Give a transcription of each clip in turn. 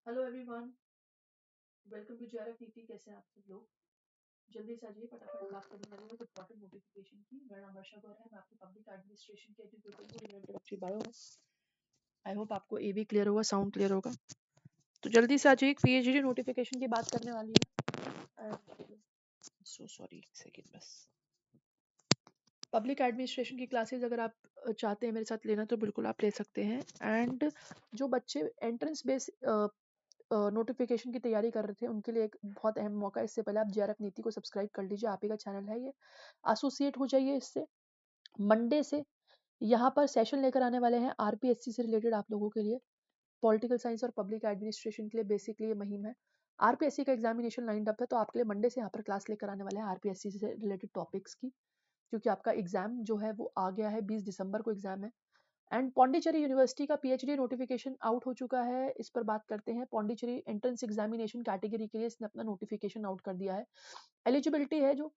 Hello everyone, welcome to JRF TT. कैसे हैं आप सब लोग? जल्दी से आ जाइए, फटाफट बात करने वाले हैं कुछ इंपॉर्टेंट नोटिफिकेशन की। मेरा नाम वर्षा गौर है, मैं आपको पब्लिक एडमिनिस्ट्रेशन के एजुकेटर हूँ, इंट्रोडक्टरी बायो है। आई होप आपको ए भी क्लियर होगा, साउंड क्लियर होगा। तो जल्दी से आ जाइए, पीएचडी नोटिफिकेशन की बात करने वाली है। सो सॉरी, एक सेकेंड बस। पब्लिक एडमिनिस्ट्रेशन की क्लासेस अगर आप चाहते हैं मेरे साथ लेना तो बिल्कुल आप ले सकते हैं। एंड जो बच्चे एंट्रेंस बेस नोटिफिकेशन की तैयारी कर रहे थे उनके लिए एक बहुत अहम मौका है। इससे पहले आप जेआरएफ नीति को सब्सक्राइब कर लीजिए, आप ही का चैनल है ये, एसोसिएट हो जाइए इससे। मंडे से यहाँ पर सेशन लेकर आने वाले हैं आरपीएससी से रिलेटेड आप लोगों के लिए। पॉलिटिकल साइंस और पब्लिक एडमिनिस्ट्रेशन के लिए बेसिकली ये मुहिम है। आरपीएससी का एग्जामिनेशन लाइंड अप है, तो आपके लिए मंडे से यहाँ पर क्लास लेकर आने वाले हैं आरपीएससी से रिलेटेड टॉपिक्स की, क्योंकि आपका एग्जाम जो है वो आ गया है, 20 दिसंबर को एग्जाम है। एंड पौंडीचेरी यूनिवर्सिटी का पीएचडी नोटिफिकेशन आउट हो चुका है, इस पर बात करते हैं। पौंडीचेरी एंट्रेंस एग्जामिनेशन कैटेगरी के लिए इसने अपना नोटिफिकेशन आउट कर दिया है। एलिजिबिलिटी है जो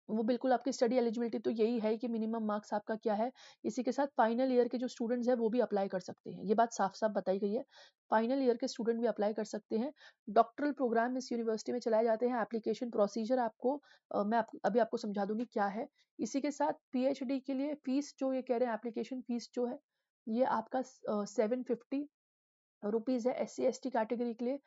वो बिल्कुल आपकी स्टडी एलिजिबिलिटी तो यही है कि मिनिमम मार्क्स आपका क्या है। इसी के साथ फाइनल ईयर के जो स्टूडेंट्स हैं वो भी अप्लाई कर सकते हैं, ये बात साफ साफ बताई गई है। फाइनल ईयर के स्टूडेंट भी अप्लाई कर सकते हैं। डॉक्टरल प्रोग्राम इस यूनिवर्सिटी में चलाए जाते हैं। एप्लीकेशन प्रोसीजर आपको मैं अभी आपको समझा दूंगी क्या है। इसी के साथ पीएचडी के लिए फीस जो ये कह रहे हैं, एप्लीकेशन फीस जो है ये आपका 750 रुपीज़ है SC ST कैटेगरी के लिए।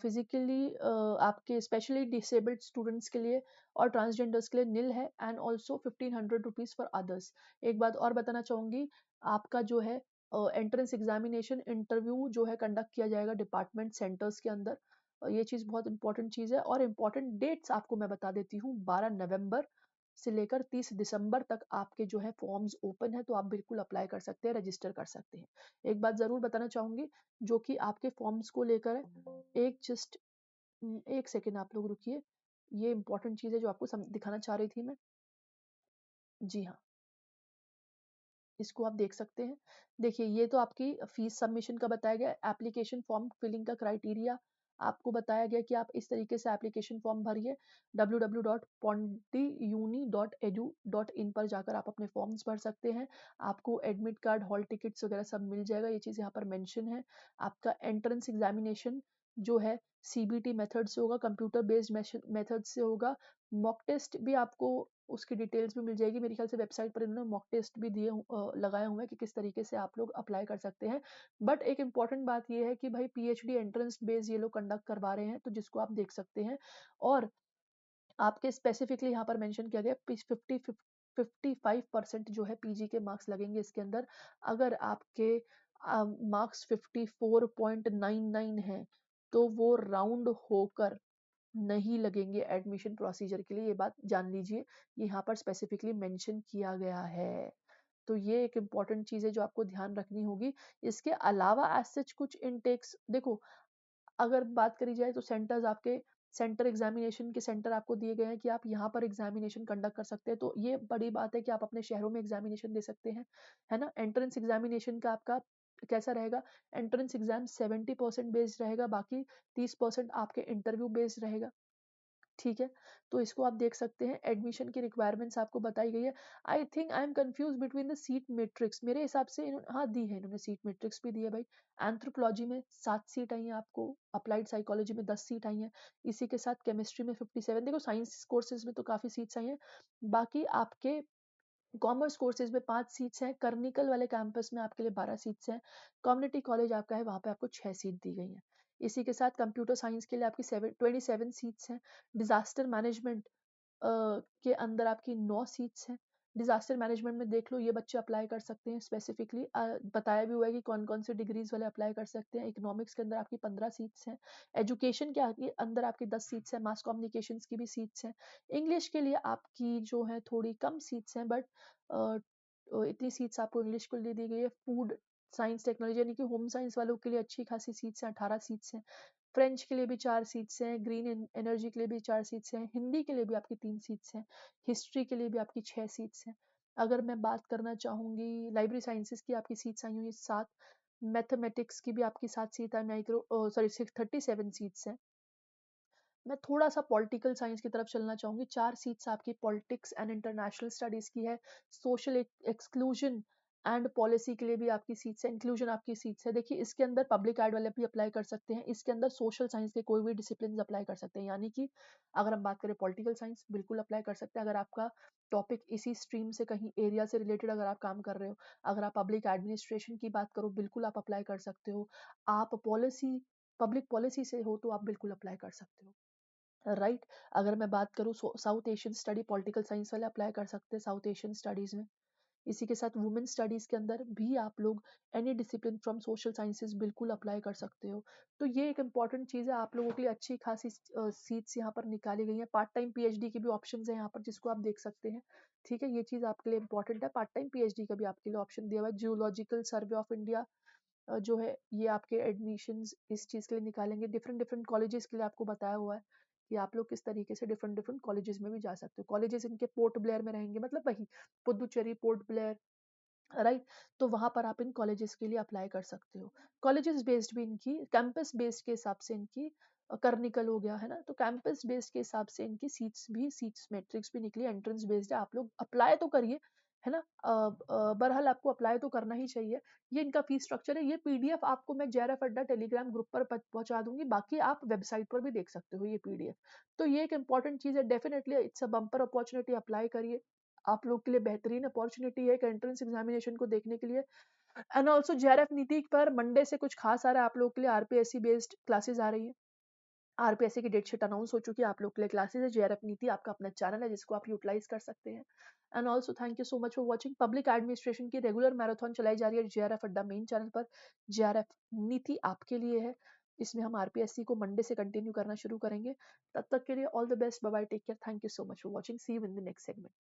फिजिकली आपके स्पेशली डिसेबल्ड स्टूडेंट्स के लिए और ट्रांसजेंडर्स के लिए निल है। And also 1500 rupees for others. एक बात और बताना चाहूँगी, आपका जो है एंट्रेंस एग्जामिनेशन इंटरव्यू जो है कंडक्ट किया जाएगा डिपार्टमेंट सेंटर्स के अंदर। ये चीज़ बहुत इंपॉर्टेंट चीज़ है। और इम्पॉर्टेंट डेट्स आपको मैं बता देती हूँ, 12 नवंबर से लेकर 30 दिसंबर तक आपके जो है फॉर्म्स ओपन है, तो आप बिल्कुल अप्लाई कर सकते हैं, रजिस्टर कर सकते हैं। एक बात जरूर बताना चाहूंगी जो कि आपके फॉर्म्स को लेकर है, एक सेकेंड आप लोग रुकिए, ये इंपॉर्टेंट चीज है जो आपको दिखाना चाह रही थी मैं। जी हाँ, इसको आप देख सकते हैं। देखिए, ये तो आपकी फीस सबमिशन का बताया गया। एप्लीकेशन फॉर्म फिलिंग का क्राइटेरिया आपको बताया गया कि आप इस तरीके से एप्लीकेशन फॉर्म भरिए। www.pondiuni.edu.in पर जाकर आप अपने फॉर्म्स भर सकते हैं। आपको एडमिट कार्ड, हॉल टिकट्स वगैरह सब मिल जाएगा, ये चीज़ यहाँ पर मेंशन है। आपका एंट्रेंस एग्जामिनेशन जो है सीबीटी मेथड से होगा, कंप्यूटर बेस्ड मेथड से होगा। मॉक टेस्ट भी आपको उसकी डिटेल्स भी मिल जाएगी, मेरे ख्याल से वेबसाइट पर इन्होंने मॉक टेस्ट भी लगाए हुए हैं कि किस तरीके से आप लोग अप्लाई कर सकते हैं। बट एक इंपॉर्टेंट बात ये है कि भाई पीएचडी एंट्रेंस बेस ये लोग कंडक्ट करवा रहे हैं, तो जिसको आप देख सकते हैं। और आपके स्पेसिफिकली यहाँ पर मेंशन किया गया 55% जो है पीजी के मार्क्स लगेंगे इसके अंदर। अगर आपके मार्क्स 54.99 है तो वो राउंड होकर नहीं लगेंगे एडमिशन प्रोसीजर के लिए, ये बात जान लीजिए, ये यहाँ पर स्पेसिफिकली मेंशन किया गया है। तो ये एक इम्पॉर्टेंट चीज़ है जो आपको ध्यान रखनी होगी। इसके अलावा एज सच कुछ इनटेक्स देखो, अगर बात करी जाए तो सेंटर्स आपके सेंटर एग्जामिनेशन के सेंटर आपको दिए गए हैं कि आप यहाँ पर एग्जामिनेशन कंडक्ट कर सकते हैं, तो ये बड़ी बात है कि आप अपने शहरों में एग्जामिनेशन दे सकते हैं, है ना। एंट्रेंस एग्जामिनेशन का आपका कैसा रहेगा? एंट्रेंस एग्जाम 70% बेस्ड रहेगा, बाकी 30% आपके इंटरव्यू बेस्ड रहेगा, ठीक है। तो इसको आप देख सकते हैं। एडमिशन की रिक्वायरमेंट्स आपको बताई गई है। I think I am confuse between the seat matrix, मेरे हिसाब से हाँ दी है इन्होंने, सीट मैट्रिक्स भी दी है भाई। एंथ्रोपोलॉजी में 7 सीट आई हैं आपको, अप्लाइड साइकोलॉजी में 10 सीट आई हैं, इसी के साथ केमिस्ट्री में 57। देखो, साइंस कोर्सेज में तो काफी सीट्स आई हैं। बाकी आपके कॉमर्स कोर्सेज में 5 सीट्स हैं, कर्निकल वाले कैंपस में आपके लिए 12 सीट्स हैं, कम्युनिटी कॉलेज आपका है वहाँ पे आपको 6 सीट दी गई हैं। इसी के साथ कंप्यूटर साइंस के लिए आपकी 27 सीट्स हैं। डिजास्टर मैनेजमेंट के अंदर आपकी 9 सीट्स हैं। डिजास्टर मैनेजमेंट में देख लो, ये बच्चे अप्लाई कर सकते हैं। स्पेसिफिकली बताया भी हुआ है कि कौन कौन से डिग्रीज वाले अप्लाई कर सकते हैं। इकोनॉमिक्स के अंदर आपकी 15 सीट्स हैं। एजुकेशन के अंदर आपकी 10 सीट्स हैं। मास कम्युनिकेशन की भी सीट्स हैं। इंग्लिश के लिए आपकी जो है थोड़ी कम सीट्स हैं, बट इतनी सीट्स आपको इंग्लिश के लिए दी गई है। फूड साइंस टेक्नोलॉजी यानी कि होम साइंस वालों के लिए अच्छी खासी सीट्स हैं, 18 सीट्स हैं। फ्रेंच के लिए भी 4 सीट्स हैं। ग्रीन एनर्जी के लिए भी 4 सीट्स हैं। हिंदी के लिए भी आपकी 3 सीट्स हैं। हिस्ट्री के लिए भी आपकी 6 सीट्स हैं। अगर मैं बात करना चाहूंगी लाइब्रेरी साइंसेस की, आपकी सीट्स आई हुई 7। मैथमेटिक्स की भी आपकी 7 सीट है। माइक्रो सॉरी 37 सीट्स हैं। मैं थोड़ा सा पॉलिटिकल साइंस की तरफ चलना चाहूंगी। 4 सीट्स आपकी पॉलिटिक्स एंड इंटरनेशनल स्टडीज की है। सोशल एक्सक्लूजन एंड पॉलिसी के लिए भी आपकी सीट्स है, इंक्लूजन आपकी सीट्स है। देखिए इसके अंदर पब्लिक एड वाले भी अप्लाई कर सकते हैं, इसके अंदर सोशल साइंस के कोई भी डिसिप्लिन अप्लाई कर सकते हैं, यानी कि अगर हम बात करें पॉलिटिकल साइंस बिल्कुल अप्लाई कर सकते हैं, अगर आपका टॉपिक इसी स्ट्रीम से कहीं एरिया से रिलेटेड अगर आप काम कर रहे हो। अगर आप पब्लिक एडमिनिस्ट्रेशन की बात करो बिल्कुल आप अप्लाई कर सकते हो। आप पॉलिसी पब्लिक पॉलिसी से हो तो आप बिल्कुल अप्लाई कर सकते हो, राइट। अगर मैं बात करूँ south Asian study political science वाले अप्लाई कर सकते हैं साउथ एशियन स्टडीज में। इसी के साथ वुमेन स्टडीज के अंदर भी आप लोग any discipline from social sciences बिल्कुल अप्लाई कर सकते हो। तो ये एक इंपॉर्टेंट चीज़ है, आप लोगों के लिए अच्छी खासी सीट्स यहाँ पर निकाली गई हैं। पार्ट टाइम पीएचडी के भी ऑप्शंस हैं यहाँ पर जिसको आप देख सकते हैं, ठीक है। ये चीज़ आपके लिए इंपॉर्टेंट है, पार्ट टाइम पीएचडी का भी आपके लिए ऑप्शन दिया हुआ है। जियोलॉजिकल सर्वे ऑफ इंडिया जो है ये आपके एडमिशंस इस चीज़ के लिए निकालेंगे। डिफरेंट डिफरेंट कॉलेजेस के लिए आपको बताया हुआ है कि आप लोग किस तरीके से डिफरेंट डिफरेंट कॉलेजेस में भी जा सकते हो। कॉलेजेस इनके पोर्ट ब्लेयर में रहेंगे, मतलब वही पुदुचेरी, पोर्ट ब्लेयर, राइट। तो वहां पर आप इन कॉलेजेस के लिए अप्लाई कर सकते हो। कॉलेजेस बेस्ड भी इनकी कैंपस बेस्ड के हिसाब से इनकी कर्निकल हो गया है ना, तो कैंपस बेस्ड के हिसाब से इनकी सीट्स मैट्रिक्स भी निकली, एंट्रेंस बेस्ड है। आप लोग अप्लाई तो करिए, है ना। बहरहाल आपको अप्लाई तो करना ही चाहिए। ये इनका फीस स्ट्रक्चर है। ये पीडीएफ आपको मैं जेआरएफ अड्डा टेलीग्राम ग्रुप पर पहुंचा दूंगी, बाकी आप वेबसाइट पर भी देख सकते हो ये पीडीएफ। तो ये एक इंपॉर्टेंट चीज है, definitely it's a bumper opportunity, apply करिए। आप लोग के लिए बेहतरीन अपॉर्चुनिटी है एक एंट्रेंस एग्जामिनेशन को देखने के लिए। एंड ऑल्सो जेआरएफ नीति पर मंडे से कुछ खास आ रहा है आप लोग के लिए, आरपीएससी बेस्ड क्लासेस आ रही है। आरपीएससी की डेट शीट अनाउंस हो चुकी है, आप लोग के लिए क्लासेस है। जेआरएफ नीति आपका अपना चैनल है जिसको आप यूटिलाइज कर सकते हैं। And also thank you so much for watching. Public administration की रेगुलर मैराथन चलाई जा रही है जेआरएफ अड्डा मेन चैनल पर। जेआरएफ नीति आपके लिए है, इसमें हम आरपीएससी को मंडे से कंटिन्यू करना शुरू करेंगे। तब तक के लिए all the best, bye bye, take care, thank you so much for watching, see you in the next segment.